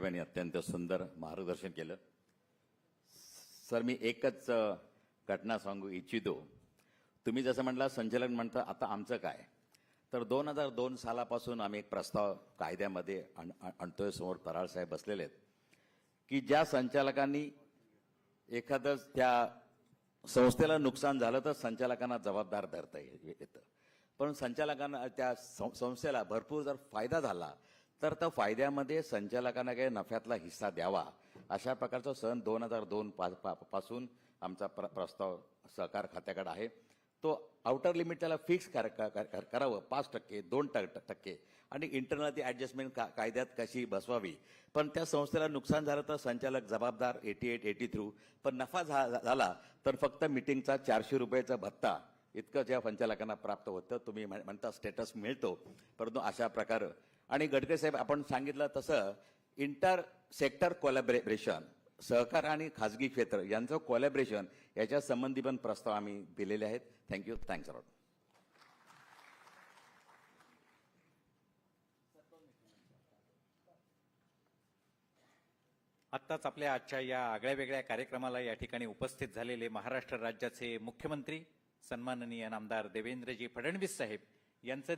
यांनी अत्यंत सुंदर मार्गदर्शन केलं. सर, मी एकच घटना सांगू इच्छितो. तुम्ही जसं म्हटलं संचालन म्हणता, आता आमचं काय, तर 2002 सालापासून आम्ही एक प्रस्ताव कायद्यामध्ये आणतोय. समोर पराळ साहेब बसलेले आहेत की ज्या संचालकांनी एखादं त्या संस्थेला नुकसान झालं तर संचालकांना जबाबदार धरता येतं. पण संचालकांना त्या संस्थेला भरपूर जर फायदा झाला तर त्या फायद्यामध्ये संचालकांना काही नफ्यातला हिस्सा द्यावा, अशा प्रकारचा सन 2002 पासून आमचा प्रस्ताव सहकार खात्याकडे आहे. तो आउटर लिमिट त्याला फिक्स करावं 5%, 2% आणि इंटरनल ती ऍडजस्टमेंट कायद्यात कशी बसवावी. पण त्या संस्थेला नुकसान झालं तर संचालक जबाबदार 88, 83. पण नफा झाला तर फक्त मिटिंगचा 400 रुपयाचा भत्ता इतकं ज्या संचालकांना प्राप्त होतं. तुम्ही म्हणता स्टेटस मिळतो, परंतु अशा प्रकार. आणि गडकरी साहेब, आपण सांगितलं तसं इंटर सेक्टर कोलॅबरेशन, सहकार आणि खाजगी क्षेत्र यांचं कोलॅबरेशन याच्या संबंधी पण प्रस्ताव आम्ही दिलेले आहेत. थँक्यू. Thanks a lot. आत्ताच आपल्या आजच्या या आगळ्या वेगळ्या कार्यक्रमाला या ठिकाणी उपस्थित झालेले महाराष्ट्र राज्याचे मुख्यमंत्री सन्माननीय नामदार देवेंद्रजी फडणवीस साहेब यांचं